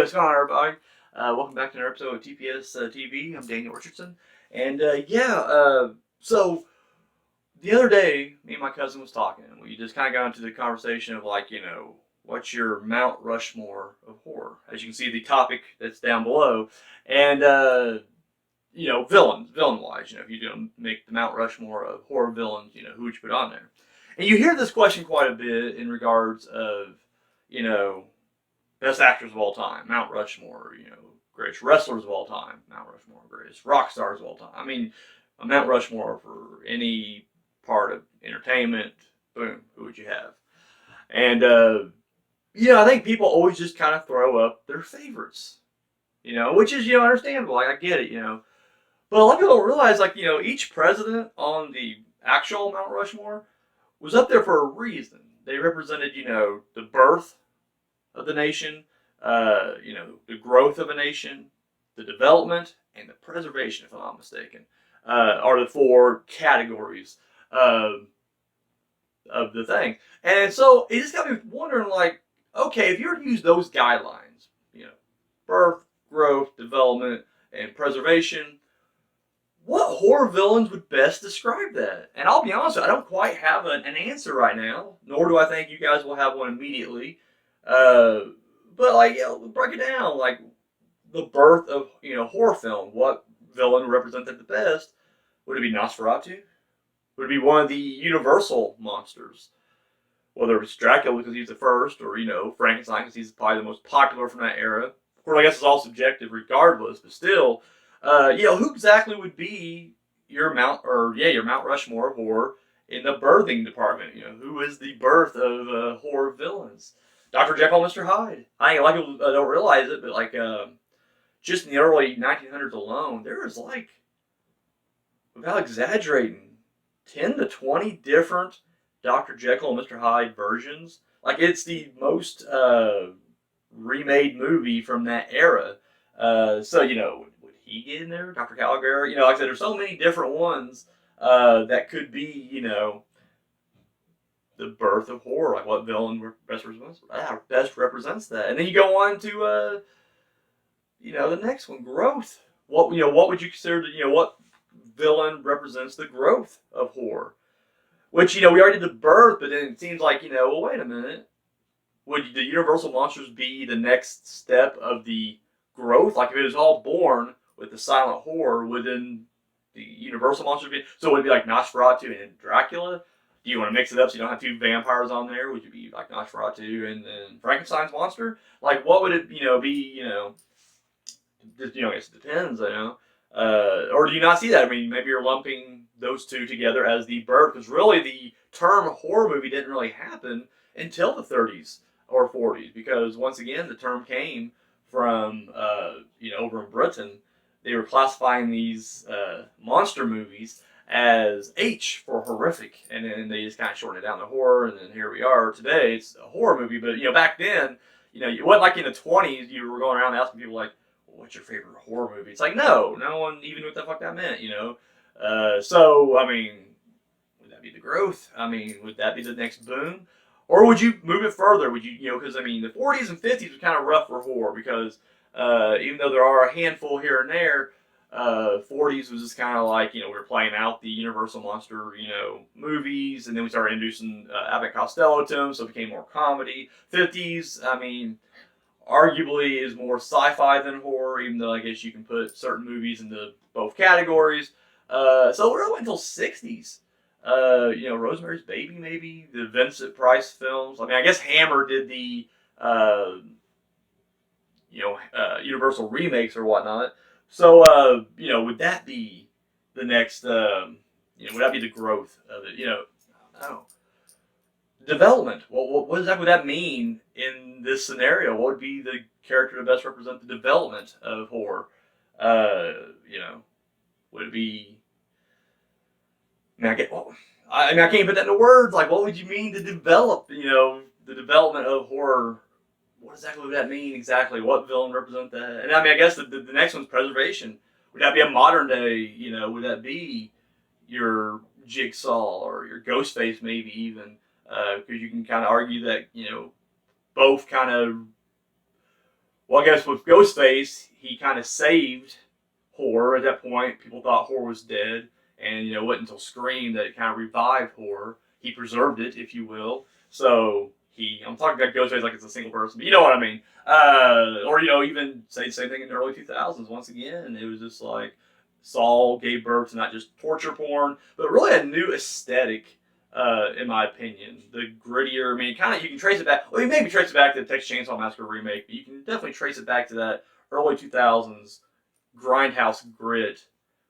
what's going on, everybody? Welcome back to another episode of TPS-TV. I'm Daniel Richardson. And so the other day, me and my cousin was talking. We just kind of got into the conversation of what's your Mount Rushmore of horror? As you can see, the topic that's down below. And, villain-wise, if you're going to make the Mount Rushmore of horror villains, who would you put on there? And you hear this question quite a bit in regards of, best actors of all time, Mount Rushmore, greatest wrestlers of all time, Mount Rushmore, greatest rock stars of all time. I mean, a Mount Rushmore for any part of entertainment, boom, who would you have? And, I think people always just kind of throw up their favorites, which is, understandable. Like, I get it, But a lot of people don't realize, each president on the actual Mount Rushmore was up there for a reason. They represented, the birth of the nation, the growth of a nation, the development, and the preservation, if I'm not mistaken, are the four categories of the thing. And so it just got me wondering, okay, if you were to use those guidelines, birth, growth, development, and preservation, what horror villains would best describe that? And I'll be honest with you, I don't quite have an answer right now, nor do I think you guys will have one immediately. But break it down, the birth of, horror film. What villain represented the best? Would it be Nosferatu? Would it be one of the Universal monsters? Whether it's Dracula because he's the first, or, Frankenstein because he's probably the most popular from that era. Of course, I guess it's all subjective regardless, but still, who exactly would be your Mount Rushmore of horror in the birthing department? Who is the birth of horror villains? Dr. Jekyll and Mr. Hyde. I think a lot of people don't realize it, but just in the early 1900s alone, there was without exaggerating, 10 to 20 different Dr. Jekyll and Mr. Hyde versions. It's the most remade movie from that era. Would he get in there? Dr. Caligari? Like I said, there's so many different ones that could be, the birth of horror, what villain best represents that. And then you go on to, the next one, growth. What would you consider, what villain represents the growth of horror? Which, we already did the birth, but then it seems like, well, wait a minute. Would the Universal monsters be the next step of the growth? If it was all born with the silent horror, would then the Universal monsters be? So would it be like Nosferatu and Dracula? Do you want to mix it up so you don't have two vampires on there? Would you be like Nosferatu and then Frankenstein's monster? What would it, be, just, I guess it depends, or do you not see that? I mean, maybe you're lumping those two together as the birth, because really the term horror movie didn't really happen until the 30s or 40s, because once again, the term came from, over in Britain. They were classifying these monster movies as H for horrific, and then they just kind of shortened it down to horror, and then here we are today. It's a horror movie, but back then, it wasn't in the 20s you were going around asking people what's your favorite horror movie? It's no one even knew what the fuck that meant, So I mean, would that be the growth? I mean, would that be the next boom? Or would you move it further? Would you, because I mean, the 40s and 50s were kind of rough for horror because even though there are a handful here and there, 40s was just kind of we were playing out the Universal monster, movies, and then we started introducing Abbott Costello to them, so it became more comedy. 50s, I mean, arguably is more sci-fi than horror, even though I guess you can put certain movies into both categories. So we're up until 60s. Rosemary's Baby, maybe the Vincent Price films. I mean, I guess Hammer did the Universal remakes or whatnot. So, would that be the next, would that be the growth of it? I don't know. Development. What exactly would that mean in this scenario? What would be the character to best represent the development of horror? Would it be... I can't put that into words. What would you mean to develop, the development of horror? What exactly would that mean exactly? What villain represent that? And I mean, I guess the next one's preservation. Would that be a modern day, would that be your Jigsaw or your Ghostface maybe even? Because you can kind of argue that, both kind of Well, I guess with Ghostface, he kind of saved horror at that point. People thought horror was dead, and it wasn't until Scream that it kind of revived horror. He preserved it, if you will. So I'm talking about Ghostface like it's a single person, but you know what I mean. Or even say the same thing in the early 2000s. Once again, it was just like Saul gave birth to not just torture porn, but really a new aesthetic. In my opinion, the grittier. I mean, kind of you can trace it back. Well, you maybe trace it back to the Texas Chainsaw Massacre remake, but you can definitely trace it back to that early 2000s grindhouse grit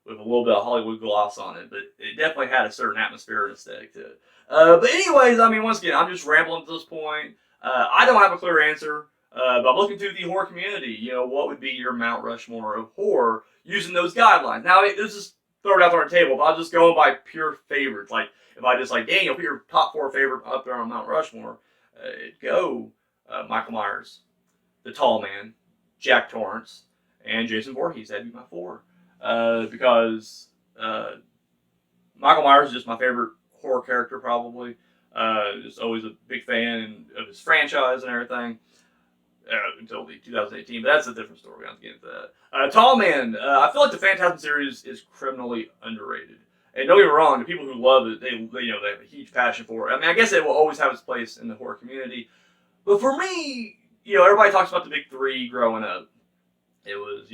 with a little bit of Hollywood gloss on it. But it definitely had a certain atmosphere and aesthetic to it. But anyways, I mean, once again, I'm just rambling at this point. I don't have a clear answer. But I'm looking to the horror community. What would be your Mount Rushmore of horror using those guidelines? Now, this is throw it out there on the table. If I was just going by pure favorites, like if I just like Daniel, put your top 4 favorite up there on Mount Rushmore, it'd go Michael Myers, the Tall Man, Jack Torrance, and Jason Voorhees. That'd be my 4. Because Michael Myers is just my favorite horror character, probably. Just always a big fan of his franchise and everything. Until the 2018, but that's a different story. We don't have to get into that. Tall Man, I feel like the Phantasm series is criminally underrated. And don't get me wrong, the people who love it, they have a huge passion for it. I mean, I guess it will always have its place in the horror community. But for me, everybody talks about the big 3 growing up. It was,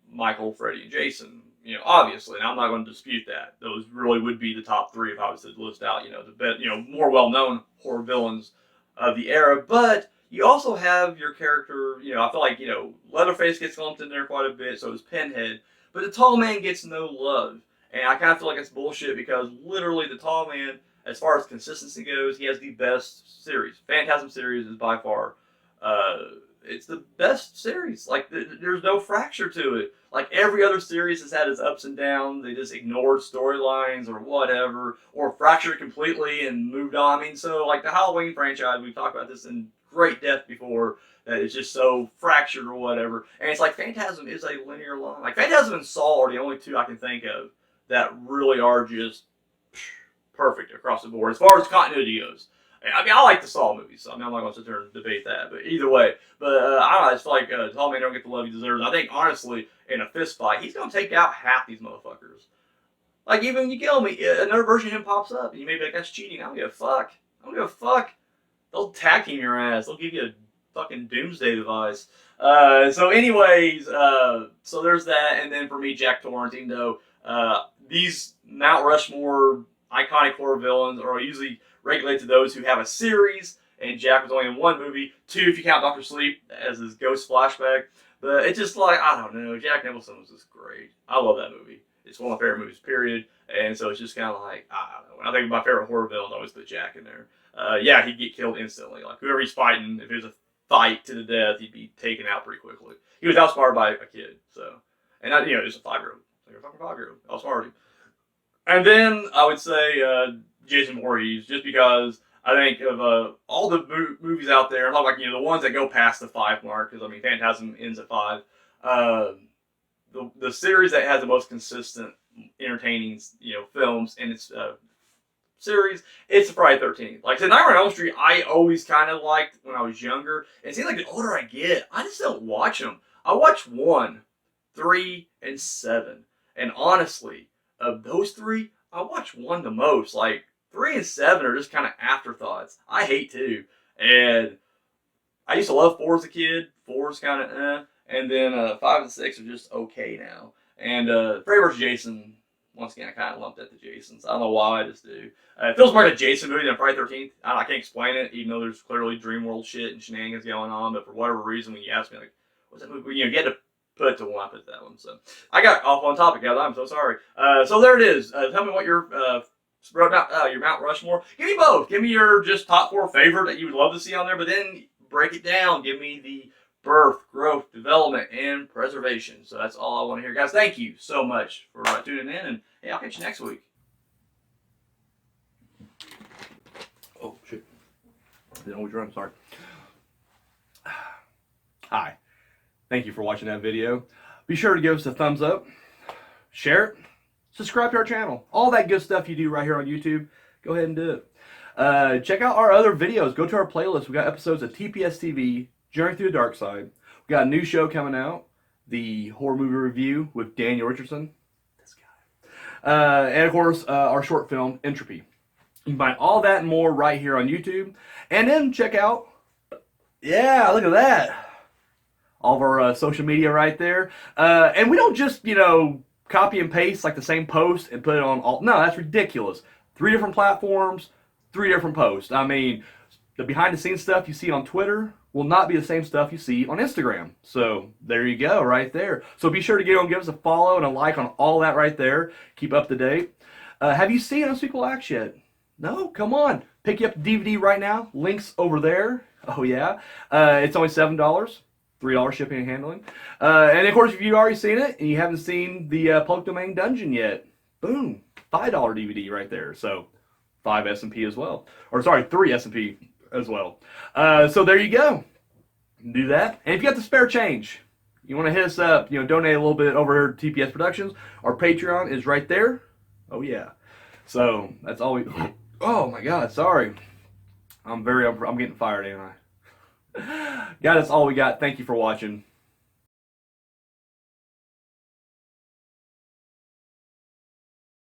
Michael, Freddy, and Jason. Obviously, and I'm not going to dispute that. Those really would be the top 3 if I was to list out, the best, more well-known horror villains of the era. But you also have your character, I feel like, Leatherface gets lumped in there quite a bit, so does Pinhead. But the Tall Man gets no love. And I kind of feel like it's bullshit because literally the Tall Man, as far as consistency goes, he has the best series. Phantasm series is by far, it's the best series. Like, there's no fracture to it. Like, every other series has had its ups and downs. They just ignored storylines or whatever, or fractured completely and moved on. I mean, so, like, the Halloween franchise, we've talked about this in great depth before, that it's just so fractured or whatever. And it's like Phantasm is a linear line. Like, Phantasm and Saw are the only 2 I can think of that really are just perfect across the board as far as continuity goes. I mean, I like the Saw movies, so I'm not going to sit there and debate that. But either way, I don't know. It's like Tall Man don't get the love he deserves. I think honestly, in a fist fight, he's going to take out half these motherfuckers. Like, even when you kill me, another version of him pops up, and you may be like, "That's cheating." I don't give a fuck. I don't give a fuck. They'll tag team your ass. They'll give you a fucking doomsday device. So anyways, so there's that. And then for me, Jack Torrance, even though these Mount Rushmore iconic horror villains are usually regulated to those who have a series, and Jack was only in 1 movie. 2, if you count Dr. Sleep as his ghost flashback. But it's just like, I don't know, Jack Nicholson was just great. I love that movie. It's one of my favorite movies, period. And so it's just kind of like, I don't know. When I think of my favorite horror villain, I always put Jack in there. Yeah, he'd get killed instantly. Like, whoever he's fighting, if it was a fight to the death, he'd be taken out pretty quickly. He was outsmarted by a kid, so. And, just a 5-year-old. Like a fucking 5-year-old. Outsmarted him. And then I would say Jason Voorhees, just because I think of all the movies out there, I'm talking like, the ones that go past the 5 mark, because, I mean, Phantasm ends at 5. The series that has the most consistent, entertaining, films in its series, it's the Friday 13th. Like I said, Nightmare on Elm Street, I always kind of liked when I was younger. It seems like the older I get, I just don't watch them. I watch 1, 3, and 7. And honestly, of those 3, I watch 1 the most. Like, 3 and 7 are just kind of afterthoughts. I hate 2. And I used to love 4 as a kid. 4's kind of And then 5 and 6 are just okay now. And Freddy vs. Jason, once again, I kind of lumped at the Jasons. I don't know why, I just do. It feels more like a Jason movie than Friday 13th. I can't explain it, even though there's clearly dream world shit and shenanigans going on. But for whatever reason, when you ask me, like, what's that movie? You had to put it to 1, I put that one. So I got off on topic, guys. I'm so sorry. So there it is. Tell me what your Mount Rushmore. Give me both. Give me your just top 4 favorite that you would love to see on there, but then break it down. Give me the birth, growth, development, and preservation. So that's all I want to hear. Guys, thank you so much for tuning in, and hey, I'll catch you next week. Oh, shit. Didn't know which one, sorry. Hi. Thank you for watching that video. Be sure to give us a thumbs up, share it, subscribe to our channel. All that good stuff you do right here on YouTube, go ahead and do it. Check out our other videos. Go to our playlist. We got episodes of TPS-TV, Journey Through the Dark Side. got a new show coming out, the horror movie review with Daniel Richardson. This guy. And of course, our short film, Entropy. You can find all that and more right here on YouTube. And then check out, yeah, look at that. All of our social media right there. And we don't just, copy and paste like the same post and put it on all. No, that's ridiculous. 3 different platforms, 3 different posts. I mean, the behind the scenes stuff you see on Twitter will not be the same stuff you see on Instagram. So there you go, right there. So be sure to give us a follow and a like on all that right there. Keep up to date. Have you seen Unspeakable Acts yet? No? Come on. Pick you up the DVD right now. Links over there. Oh, yeah. It's only $7. $3 shipping and handling. And of course, if you've already seen it and you haven't seen the public domain dungeon yet, boom, $5 DVD right there. So 5 S&P as well. Or sorry, 3 S&P as well. So there you go. Do that. And if you got the spare change, you want to hit us up, donate a little bit over here to TPS Productions. Our Patreon is right there. Oh, yeah. So that's all we... Oh, my God. Sorry. I'm getting fired, ain't I? Guys, that's all we got. Thank you for watching.